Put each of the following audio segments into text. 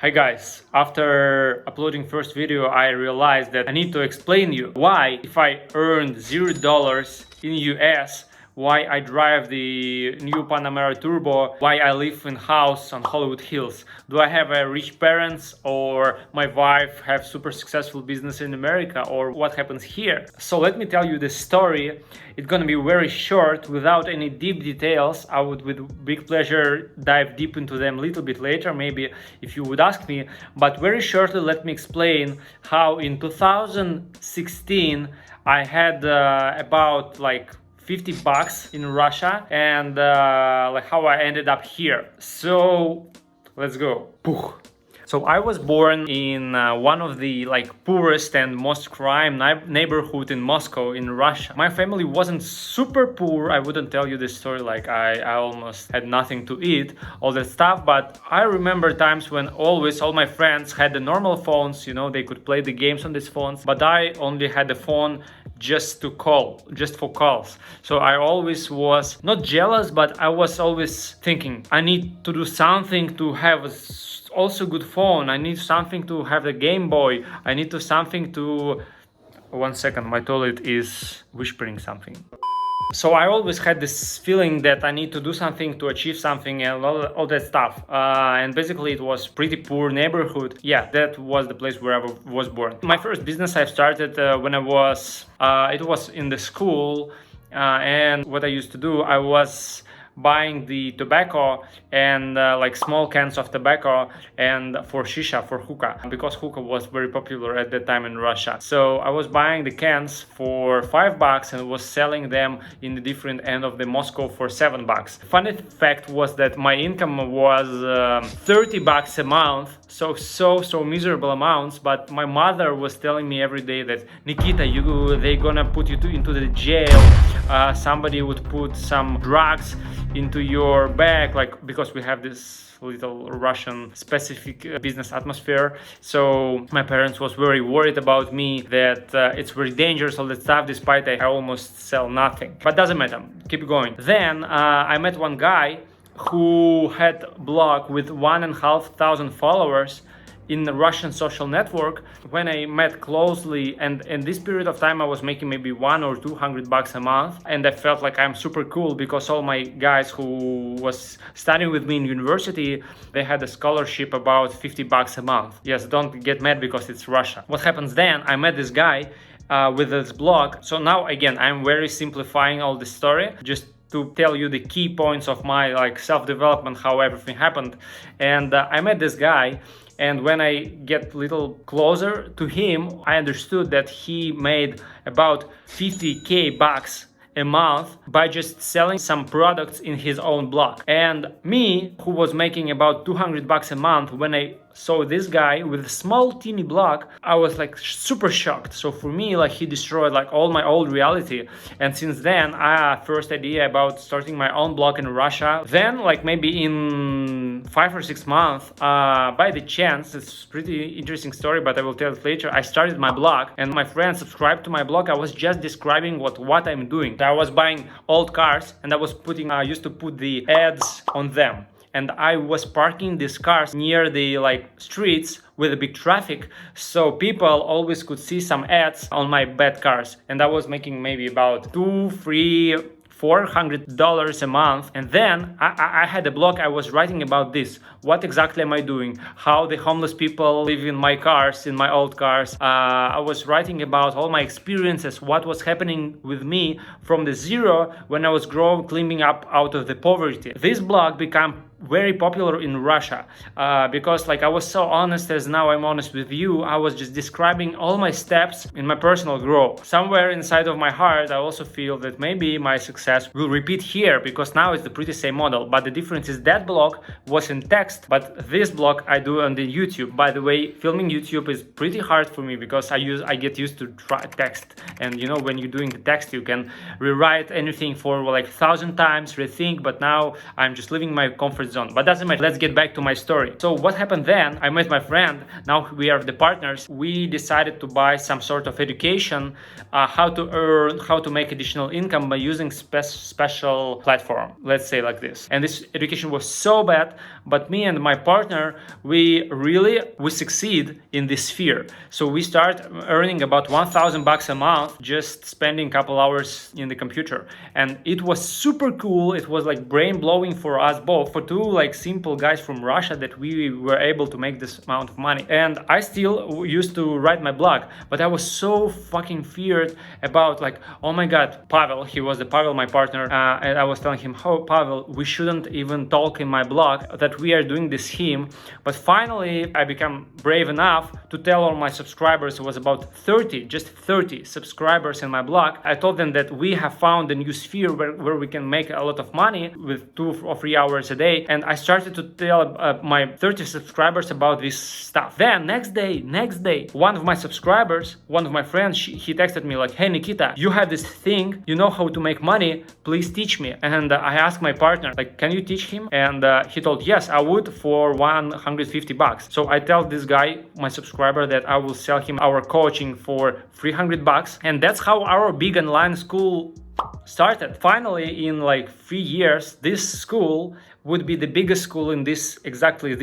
Hi guys, after uploading first video I realized that I need to explain you why if I earned $0 in US, why I drive the new Panamera Turbo, why I live in house on Hollywood Hills. Do I have a rich parents or my wife have super successful business in America, or what happens here? So let me tell you the story. It's gonna be very short without any deep details. I would with big pleasure dive deep into them a little bit later, maybe if you would ask me, but very shortly let me explain how in 2016 I had about like $50 in Russia and like how I ended up here. So let's go. So I was born in one of the like poorest and most crime neighborhood in Moscow in Russia. My family wasn't super poor. I wouldn't tell you this story like I almost had nothing to eat, all that stuff, but I remember times when always all my friends had the normal phones, you know, they could play the games on these phones, but I only had the phone just to call, just for calls. So I always was not jealous, but I was always thinking I need to do something to have also good phone. I need something to have the Game Boy. I need to something to... One second, my toilet is whispering something. So I always had this feeling that I need to do something to achieve something and all that stuff. And basically it was pretty poor neighborhood. Yeah, that was the place where I was born. My first business I started when I was, it was in the school. And what I used to do, I was buying the tobacco and like small cans of tobacco and for shisha, for hookah, because hookah was very popular at that time in Russia. So I was buying the cans for $5 and was selling them in the different end of the Moscow for $7. Funny fact was that my income was $30 a month, so miserable amounts, but my mother was telling me every day that Nikita, they gonna put you into the jail. Somebody would put some drugs into your bag, like, because we have this little Russian specific business atmosphere. So my parents was very worried about me that it's very dangerous, all that stuff, despite I almost sell nothing. But doesn't matter, keep going. Then I met one guy who had a blog with 1,500 followers in the Russian social network. When I met closely, and in this period of time I was making maybe $100 or $200 a month, and I felt like I'm super cool because all my guys who was studying with me in university, they had a scholarship about $50 a month. Yes, don't get mad because it's Russia. What happens then, I met this guy with this blog. So now again, I'm very simplifying all the story just to tell you the key points of my like self-development, how everything happened. And I met this guy, and when I get a little closer to him, I understood that he made about 50K bucks a month by just selling some products in his own blog. And me, who was making about $200 a month, when I saw this guy with a small teeny blog, I was like super shocked. So for me, like, he destroyed like all my old reality. And since then, I had first idea about starting my own blog in Russia. Then like maybe in 5 or 6 months, by the chance, it's pretty interesting story, but I will tell it later, I started my blog and my friends subscribed to my blog. I was just describing what I'm doing. I was buying old cars and I was I used to put the ads on them. And I was parking these cars near the like streets with a big traffic, so people always could see some ads on my bad cars. And I was making maybe about $400 a month. And then I had a blog. I was writing about this. What exactly am I doing? How the homeless people live in my cars, in my old cars. I was writing about all my experiences, what was happening with me from the zero when I was climbing up out of the poverty. This blog became very popular in Russia because like I was so honest, as now I'm honest with you. I was just describing all my steps in my personal growth. Somewhere inside of my heart, I also feel that maybe my success will repeat here, because now it's the pretty same model, but the difference is that blog was in text, but this blog I do on the YouTube. By the way, filming YouTube is pretty hard for me because I get used to text, and you know, when you're doing the text, you can rewrite anything for like 1,000 times, rethink, but now I'm just leaving my comfort zone. But doesn't matter, let's get back to my story. So what happened then, I met my friend, now we are the partners. We decided to buy some sort of education, how to earn, how to make additional income by using special platform, let's say like this. And this education was so bad, but me me and my partner, we succeed in this sphere. So we start earning about $1,000 a month just spending a couple hours in the computer, and it was super cool. It was like brain blowing for us both, for two like simple guys from Russia, that we were able to make this amount of money. And I still used to write my blog, but I was so fucking feared about like, oh my god, Pavel, Pavel, my partner, and I was telling him, oh Pavel, we shouldn't even talk in my blog that we are doing this scheme. But finally I became brave enough to tell all my subscribers. It was about 30 subscribers in my blog. I told them that we have found a new sphere where we can make a lot of money with 2 or 3 hours a day. And I started to tell my 30 subscribers about this stuff. Then next day, one of my subscribers, one of my friends, he texted me like, hey Nikita, you have this thing, you know how to make money, please teach me. And I asked my partner, like, can you teach him? And he told, yes, I would, for $150. So I tell this guy, my subscriber, that I will sell him our coaching for $300. And that's how our big online school started. Finally, in like 3 years, this school would be the biggest school in this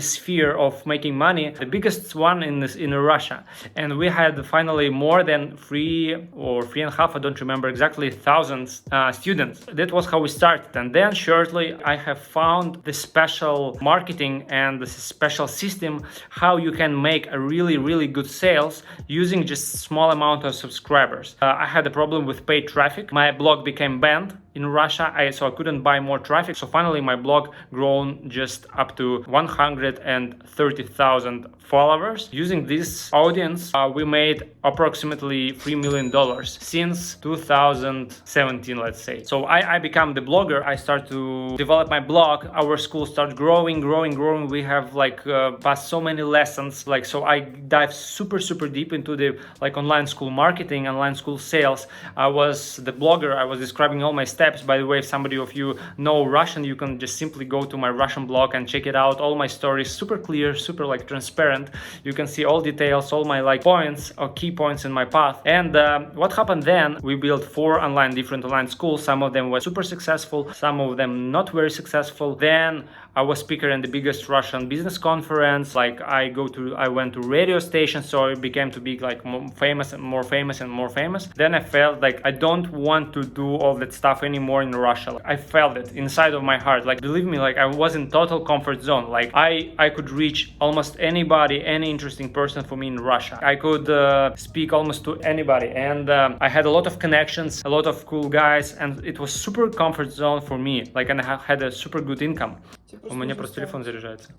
sphere of making money, the biggest one in Russia. And we had finally more than 3 or 3.5, I don't remember exactly, thousands students. That was how we started. And then shortly I have found the special marketing and the special system how you can make a really good sales using just small amount of subscribers. I had a problem with paid traffic. My blog became banned in Russia, so I couldn't buy more traffic. So finally my blog grown just up to 130,000 followers. Using this audience, we made approximately $3 million since 2017, let's say. So I become the blogger. I start to develop my blog. Our school starts growing. We have like passed so many lessons. Like, so I dive super deep into the like online school marketing, online school sales. I was the blogger. I was describing all my steps. By the way, if somebody of you know Russian, you can just simply go to my Russian blog and check it out. All my stories, super clear, super like transparent. You can see all details, all my like points or key points in my path. And what happened then, we built 4 different online schools. Some of them were super successful, some of them not very successful. Then I was speaker in the biggest Russian business conference. Like I went to radio stations, so I became to be like more famous. Then I felt like I don't want to do all that stuff anymore in Russia. I felt it inside of my heart. Like, believe me, like I was in total comfort zone. Like I could reach almost anybody, any interesting person for me in Russia. I could speak almost to anybody, and I had a lot of connections, a lot of cool guys, and it was super comfort zone for me. Like, and I had a super good income. У меня просто телефон заряжается.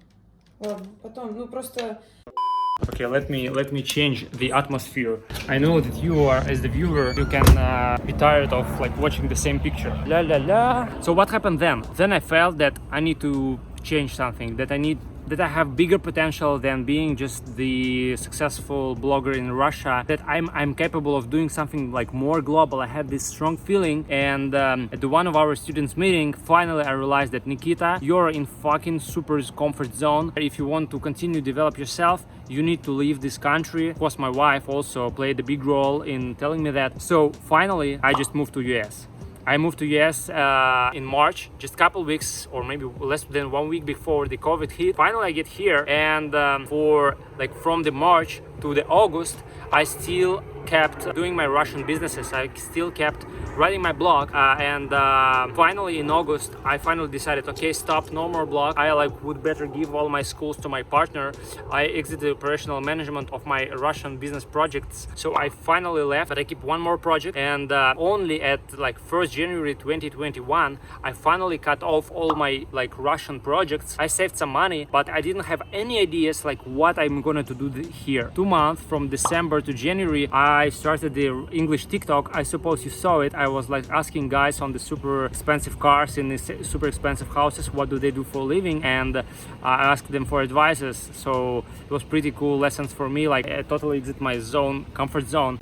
Ладно, потом, ну просто... Okay, let me change the atmosphere. I know that you are, as the viewer, you can be tired of like watching the same picture. La la la. So what happened then? Then I felt that I need to change something, that I have bigger potential than being just the successful blogger in Russia, that I'm capable of doing something like more global. I had this strong feeling, and at one of our students meeting, finally I realized that Nikita, you're in fucking super comfort zone. If you want to continue develop yourself, you need to leave this country. Of course, my wife also played a big role in telling me that. So finally, I just moved to US. I moved to US in March, just a couple weeks or maybe less than 1 week before the COVID hit. Finally, I get here, and from the March to the August, I still kept doing my Russian businesses. I still kept writing my blog, and finally in August, I finally decided, okay, stop, no more blog. I would better give all my schools to my partner. I exited the operational management of my Russian business projects, so I finally left, but I keep one more project, and only at 1st January 2021, I finally cut off all my Russian projects. I saved some money, but I didn't have any ideas what I'm gonna to do here. 2 months from December to January, I started the English TikTok. I suppose you saw it. I was asking guys on the super expensive cars in the super expensive houses what do they do for a living, and I asked them for advices. So it was pretty cool lessons for me. I totally exit my comfort zone.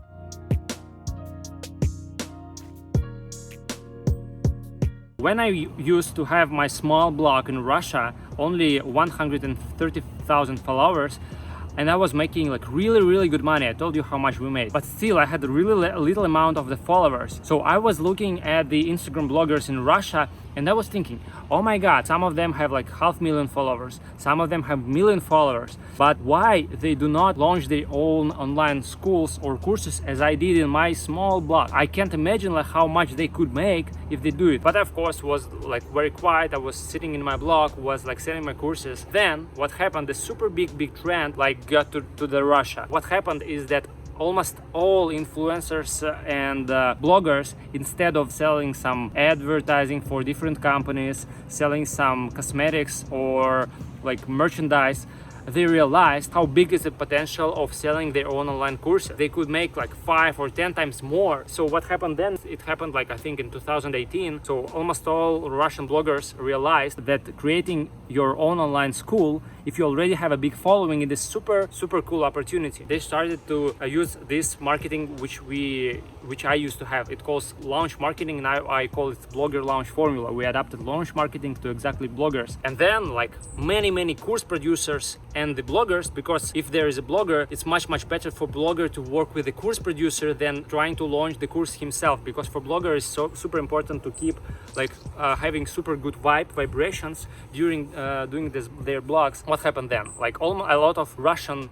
When I used to have my small blog in Russia, only 130,000 followers, and I was making really good money. I told you how much we made, but still I had a really little amount of the followers. So I was looking at the Instagram bloggers in Russia, And I was thinking, oh my god, some of them have like 500,000 followers, some of them have million followers, but why they do not launch their own online schools or courses as I did in my small blog? I can't imagine like how much they could make if they do it. But of course was like very quiet. I was sitting in my blog, was like selling my courses. Then what happened, the super big trend like got to the Russia. What happened is that almost all influencers and bloggers, instead of selling some advertising for different companies, selling some cosmetics or like merchandise, they realized how big is the potential of selling their own online courses. They could make like 5 or 10 times more. So what happened then? It happened like I think in 2018. So almost all Russian bloggers realized that creating your own online school, if you already have a big following, it is super cool opportunity. They started to use this marketing which I used to have. It calls launch marketing, and I call it blogger launch formula. We adapted launch marketing to exactly bloggers. And then like many course producers and the bloggers, because if there is a blogger, it's much better for blogger to work with the course producer than trying to launch the course himself, because for blogger it's so super important to keep like having super good vibrations during doing their blogs. What happened then? Like a lot of Russian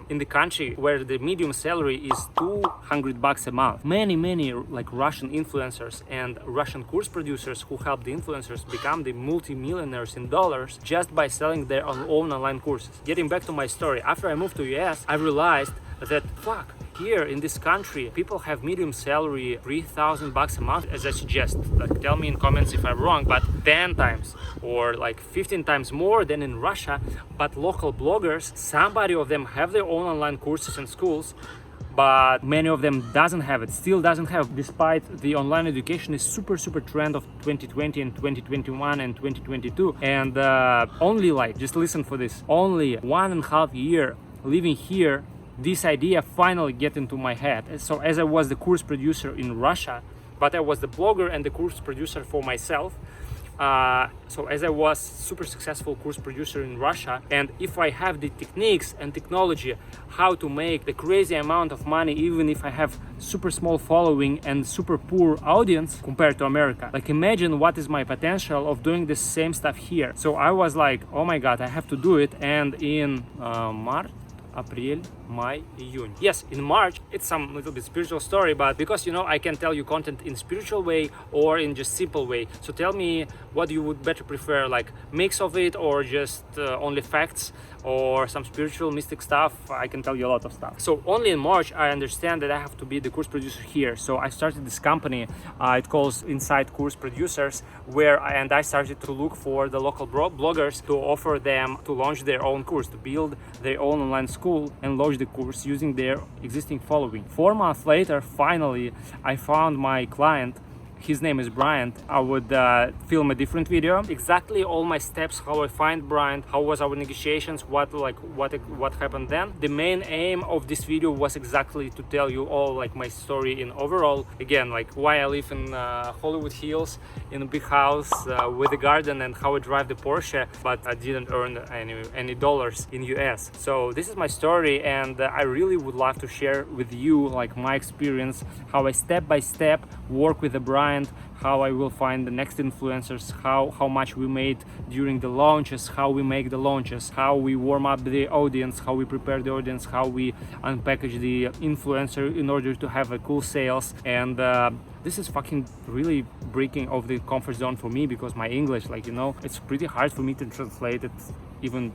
in the country where the medium salary is $200 a month. Many like Russian influencers and Russian course producers who help the influencers become the multi-millionaires in dollars just by selling their own online courses. Getting back to my story, after I moved to US, I realized that fuck, here in this country people have medium salary $3,000 a month, as I suggest. Like tell me in comments if I'm wrong, but 10 times or like 15 times more than in Russia. But local bloggers, somebody of them have their own online courses and schools, but many of them still doesn't have, despite the online education is super trend of 2020 and 2021 and 2022. And only like, just listen for this, only 1.5 year living here, this idea finally get into my head. So as I was the course producer in Russia, but I was the blogger and the course producer for myself. So as I was super successful course producer in Russia, and if I have the techniques and technology how to make the crazy amount of money even if I have super small following and super poor audience compared to America, like imagine what is my potential of doing the same stuff here. So I was like, oh my god, I have to do it. And in March, April, May, June. Yes, in March, it's some little bit spiritual story, but because you know I can tell you content in spiritual way or in just simple way. So tell me what you would better prefer, like mix of it or just only facts or some spiritual mystic stuff. I can tell you a lot of stuff. So only in March I understand that I have to be the course producer here. So I started this company, it calls Inside Course Producers, and I started to look for the local bloggers to offer them to launch their own course, to build their own online school and launch the course using their existing following. 4 months later, finally, I found my client. His name is Bryant. I would film a different video, exactly all my steps, how I find Bryant, how was our negotiations, what happened then. The main aim of this video was exactly to tell you all like my story in overall, again, like why I live in Hollywood Hills in a big house with a garden, and how I drive the Porsche, but I didn't earn any dollars in US. So this is my story, and I really would love to share with you like my experience, how I step by step work with the Bryant, how I will find the next influencers, how much we made during the launches, how we make the launches, how we warm up the audience, how we prepare the audience, how we unpackage the influencer in order to have a cool sales. And this is fucking really breaking of the comfort zone for me, because my English, like, you know, it's pretty hard for me to translate it, even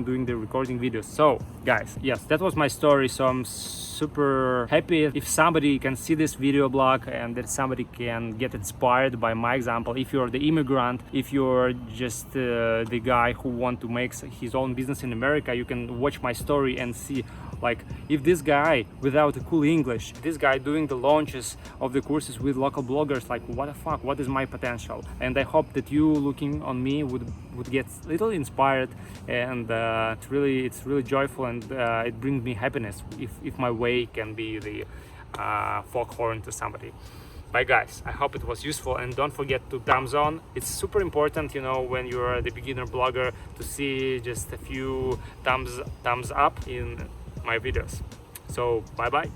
doing the recording videos. So guys, yes, that was my story. So I'm super happy if somebody can see this video blog and that somebody can get inspired by my example. If you're the immigrant, if you're just the guy who want to make his own business in America, you can watch my story and see, like, if this guy without a cool English, this guy doing the launches of the courses with local bloggers, like, what the fuck, what is my potential? And I hope that you looking on me would get a little inspired, and it's really joyful, and it brings me happiness if my way can be the foghorn to somebody. Bye guys, I hope it was useful, and don't forget to thumbs on. It's super important, you know, when you're the beginner blogger, to see just a few thumbs up in my videos. So bye bye.